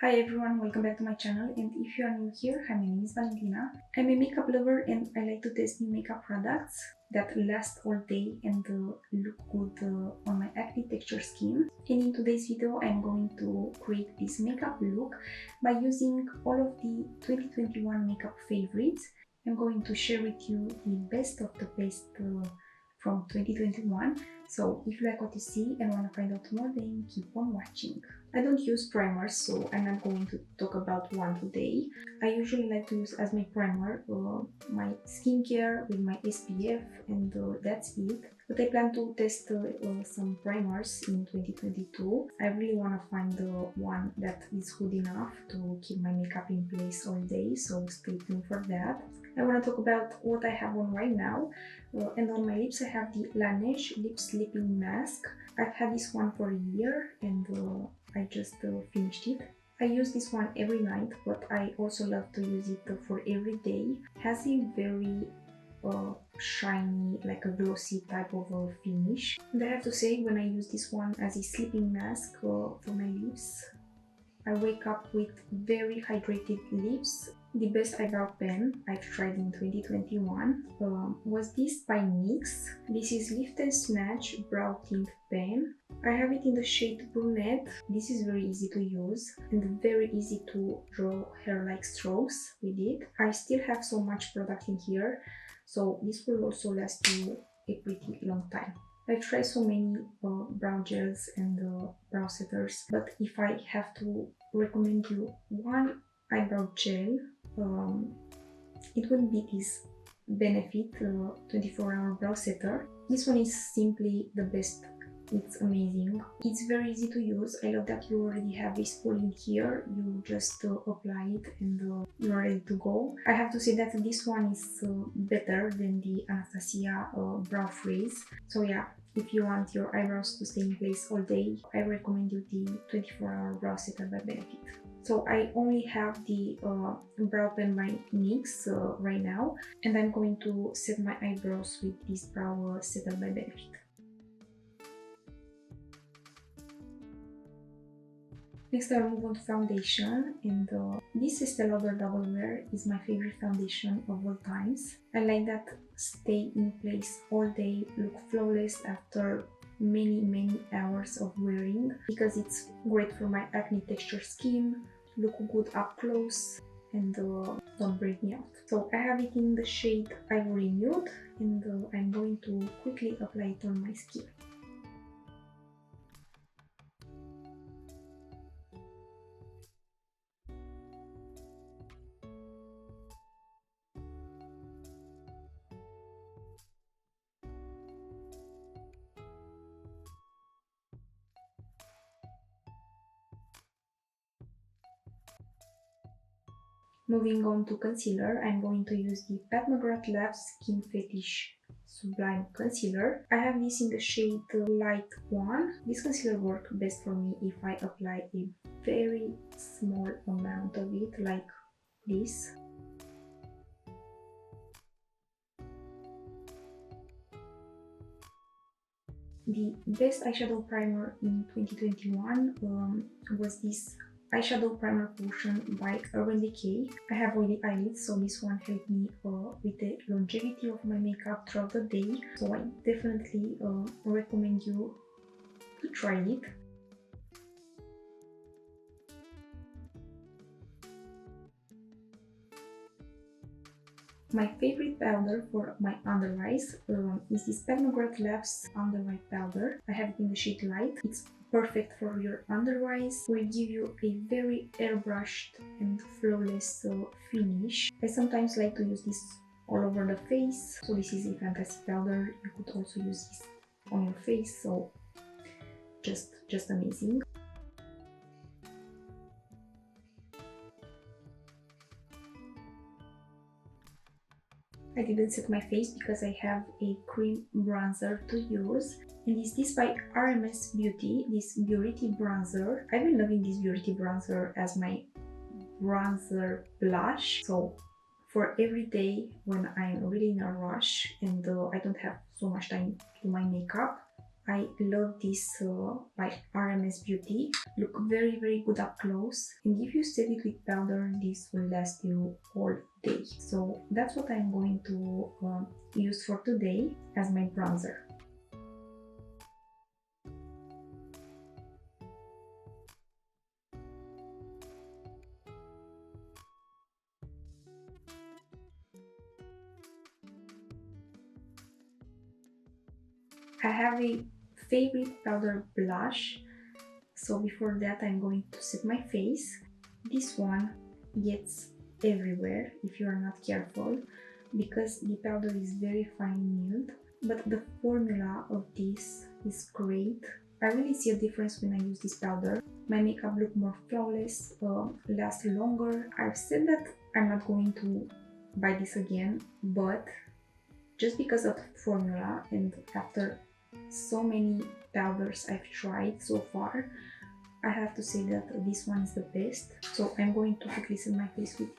Hi everyone, welcome back to my channel, and if you are new here, hi, my name is Valentina. I'm a makeup lover and I like to test new makeup products that last all day and look good on my acne texture skin. And in today's video I'm going to create this makeup look by using all of the 2021 makeup favorites. I'm going to share with you the best of the best from 2021. So if you like what you see and want to find out more, then keep on watching. I don't use primers, so I'm not going to talk about one today. I usually like to use as my primer my skincare with my SPF, and that's it. But I plan to test some primers in 2022. I really want to find the one that is good enough to keep my makeup in place all day, so stay tuned for that. I want to talk about what I have on right now. And on my lips I have the Laneige Lip Sleeping Mask. I've had this one for a year and I just finished it. I use this one every night, but I also love to use it for every day. It has a very shiny, like a glossy type of finish. And I have to say, when I use this one as a sleeping mask for my lips, I wake up with very hydrated lips. The best eyebrow pen I've tried in 2021 was this by NYX. This is Lift and Snatch Brow Tint Pen. I have it in the shade Brunette. This is very easy to use and very easy to draw hair-like strokes with it. I still have so much product in here, so this will also last you a pretty long time. I've tried so many brow gels and brow setters, but if I have to recommend you one eyebrow gel, it would be this Benefit 24-hour brow setter. This one is simply the best. It's amazing. It's very easy to use. I love that you already have a spool in here. You just apply it and you're ready to go. I have to say that this one is better than the Anastasia brow freeze. So yeah, if you want your eyebrows to stay in place all day, I recommend you the 24-hour brow setter by Benefit. So I only have the brow pen by NYX right now, and I'm going to set my eyebrows with this brow setter by Benefit. Next I'll move on to foundation, and this Estee Lauder Double Wear is my favorite foundation of all times. I like that stay in place all day, look flawless after many hours of wearing, because it's great for my acne texture skin, look good up close, and don't break me out. So I have it in the shade Ivory Nude, and I'm going to quickly apply it on my skin. Moving on to concealer, I'm going to use the McGRATH Labs Skin Fetish Sublime Concealer. I have this in the shade Light 1. This concealer works best for me if I apply a very small amount of it, like this. The best eyeshadow primer in 2021 was this Eyeshadow Primer Potion by Urban Decay. I have oily eyelids, so this one helped me with the longevity of my makeup throughout the day. So I definitely recommend you to try it. My favorite powder for my under eyes is this McGrath Labs Under Eye Powder. I have it in the shade Light. It's perfect for your under eyes. Will give you a very airbrushed and flawless finish. I sometimes like to use this all over the face, so this is a fantastic powder. You could also use this on your face, so just amazing. I didn't set my face because I have a cream bronzer to use, and is this by RMS Beauty, this BURITI bronzer. I've been loving this BURITI bronzer as my bronzer blush, so for every day when I'm really in a rush and I don't have so much time to do my makeup, I love this by RMS Beauty. Look very good up close, and if you set it with powder, this will last you all day. So that's what I'm going to use for today as my bronzer. I have a favorite powder blush, so before that I'm going to set my face. This one gets everywhere if you are not careful, because the powder is very fine milled, but the formula of this is great. I really see a difference when I use this powder. My makeup look more flawless, lasts longer. I've said that I'm not going to buy this again, but just because of the formula and after so many powders I've tried so far, I have to say that this one is the best. So I'm going to quickly set my face with it.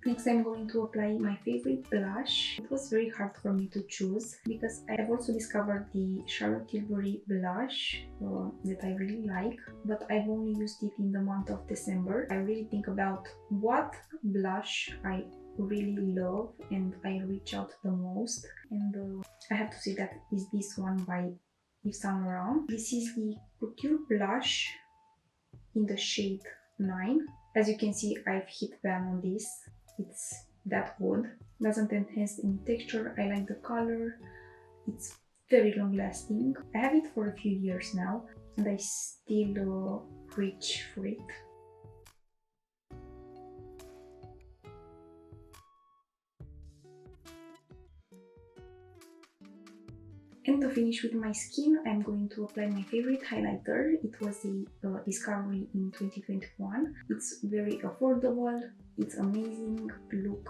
Next I'm going to apply my favorite blush. It was very hard for me to choose because I have also discovered the Charlotte Tilbury blush that I really like, but I've only used it in the month of December. I really think about what blush I really love and I reach out the most, and I have to say that is this one by Yves Saint Laurent. This is the Couture blush in the shade 9. As you can see, I've hit pan on this. It's that good. Doesn't enhance any texture. I like the color. It's very long lasting. I have it for a few years now and I still reach for it. And to finish with my skin, I'm going to apply my favorite highlighter. It was the Discovery in 2021. It's very affordable, it's amazing, look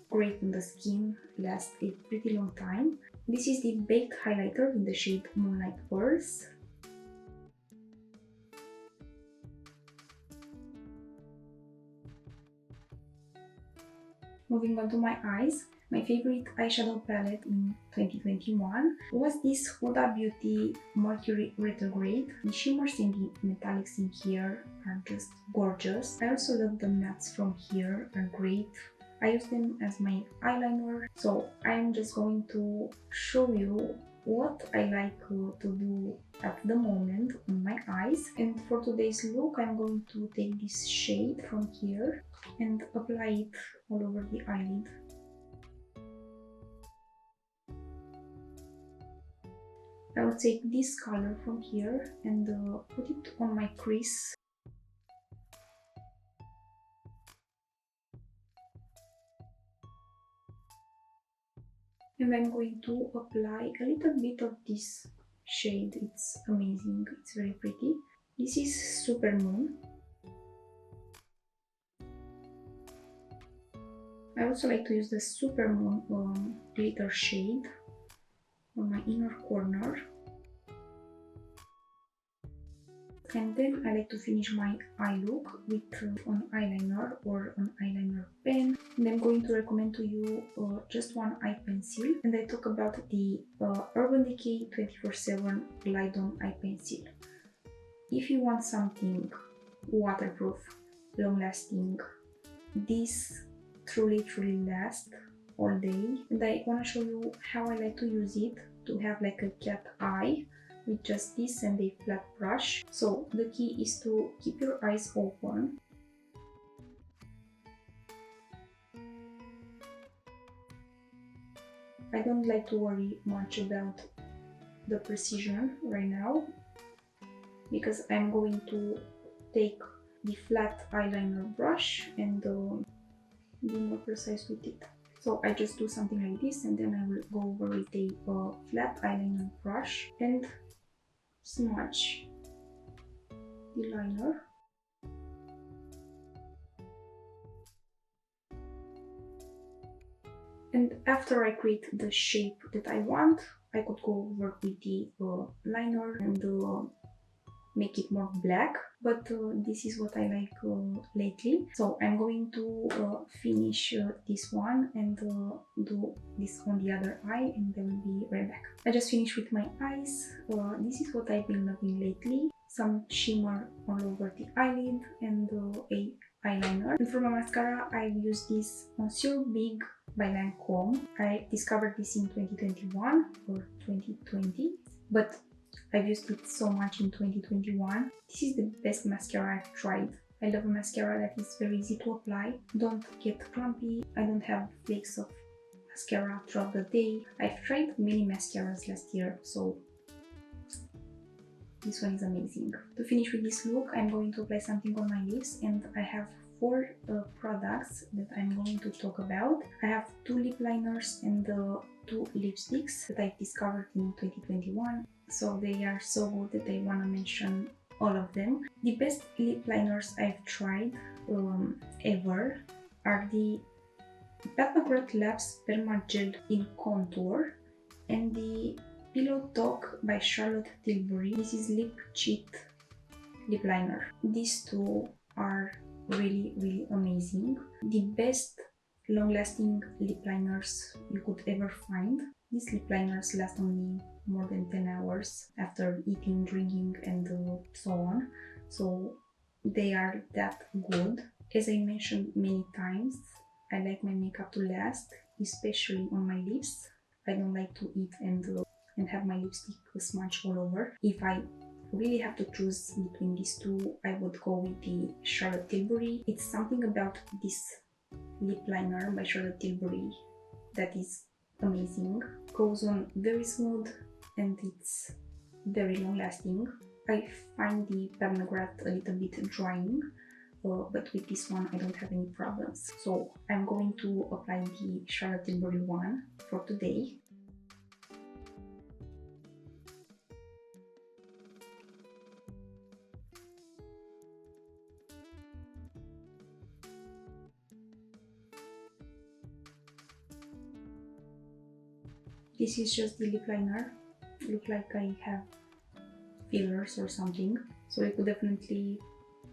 great on the skin, lasts a pretty long time. This is the Baked highlighter in the shade Moonlight Pearls. Moving on to my eyes. My favorite eyeshadow palette in 2021 was this Huda Beauty Mercury Retrograde. The shimmers and the metallics in here are just gorgeous. I also love the mattes from here, are great. I use them as my eyeliner, so I'm just going to show you what I like to do at the moment on my eyes. And for today's look, I'm going to take this shade from here and apply it all over the eyelid. I will take this color from here and put it on my crease. And I'm going to apply a little bit of this shade. It's amazing, it's very pretty. This is Super Moon. I also like to use the Super Moon glitter shade on my inner corner. And then I like to finish my eye look with an eyeliner or an eyeliner pen. And I'm going to recommend to you just one eye pencil. And I talk about the Urban Decay 24/7 Glide On eye pencil. If you want something waterproof, long lasting, this truly lasts all day. And I want to show you how I like to use it to have like a cat eye with just this and a flat brush. So the key is to keep your eyes open. I don't like to worry much about the precision right now because I'm going to take the flat eyeliner brush and be more precise with it. So I just do something like this and then I will go over with a flat eyeliner brush and smudge the liner. And after I create the shape that I want, I could go over with the liner and make it more black, but this is what I like lately. So I'm going to finish this one and do this on the other eye, and then we'll be right back. I just finished with my eyes. This is what I've been loving lately. Some shimmer all over the eyelid and a eyeliner. And for my mascara, I've used this Monsieur Big by Lancome. I discovered this in 2021 or 2020, but I've used it so much in 2021. This is the best mascara I've tried. I love a mascara that is very easy to apply, don't get clumpy, I don't have flakes of mascara throughout the day. I've tried many mascaras last year, so this one is amazing. To finish with this look, I'm going to apply something on my lips, and I have 4 products that I'm going to talk about. I have 2 lip liners and 2 lipsticks that I've discovered in 2021. So they are so good that I want to mention all of them. The best lip liners I've tried ever are the McGRATH Labs Perma Gel in Contour and the Pillow Talk by Charlotte Tilbury. This is Lip Cheat lip liner. These 2 are really amazing. The best long-lasting lip liners you could ever find. These lip liners last only more than 10 hours after eating, drinking, and so on. So they are that good. As I mentioned many times, I like my makeup to last, especially on my lips. I don't like to eat and have my lipstick smudged all over. If I really have to choose between these 2, I would go with the Charlotte Tilbury. It's something about this lip liner by Charlotte Tilbury that is amazing. Goes on very smooth and it's very long lasting. I find the McGrath a little bit drying, but with this one I don't have any problems. So I'm going to apply the Charlotte Tilbury one for today. This is just the lip liner. Look like I have fillers or something. So you could definitely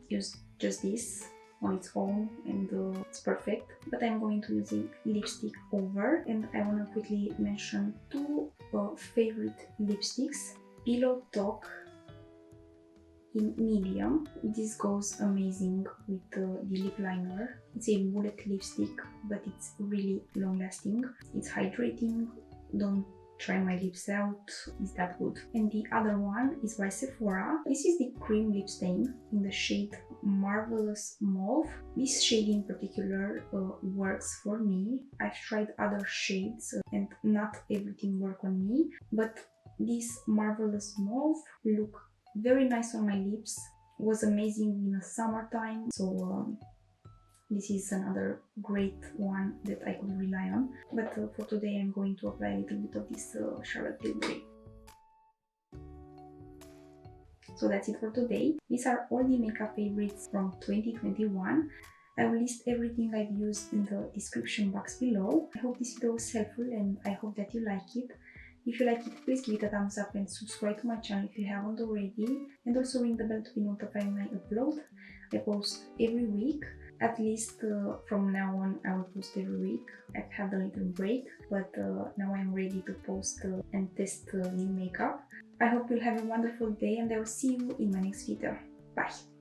use just this on its own and it's perfect. But I'm going to use a lipstick over, and I want to quickly mention 2 favorite lipsticks. Pillow Talk in medium. This goes amazing with the lip liner. It's a bullet lipstick, but it's really long lasting. It's hydrating. Don't try my lips out, it's that good. And the other one is by Sephora. This is the cream lip stain in the shade Marvelous Mauve. This shade in particular works for me. I've tried other shades and not everything worked on me, but this Marvelous Mauve look very nice on my lips. Was amazing in the summertime, so this is another great one that I could rely on. But for today I'm going to apply a little bit of this Charlotte Tilbury. So that's it for today. These are all the makeup favorites from 2021. I will list everything I've used in the description box below. I hope this video was helpful and I hope that you like it. If you like it, please give it a thumbs up and subscribe to my channel if you haven't already. And also ring the bell to be notified when I upload. I post every week. At least from now on I will post every week. I've had a little break, but now I'm ready to post and test new makeup. I hope you'll have a wonderful day and I will see you in my next video. Bye!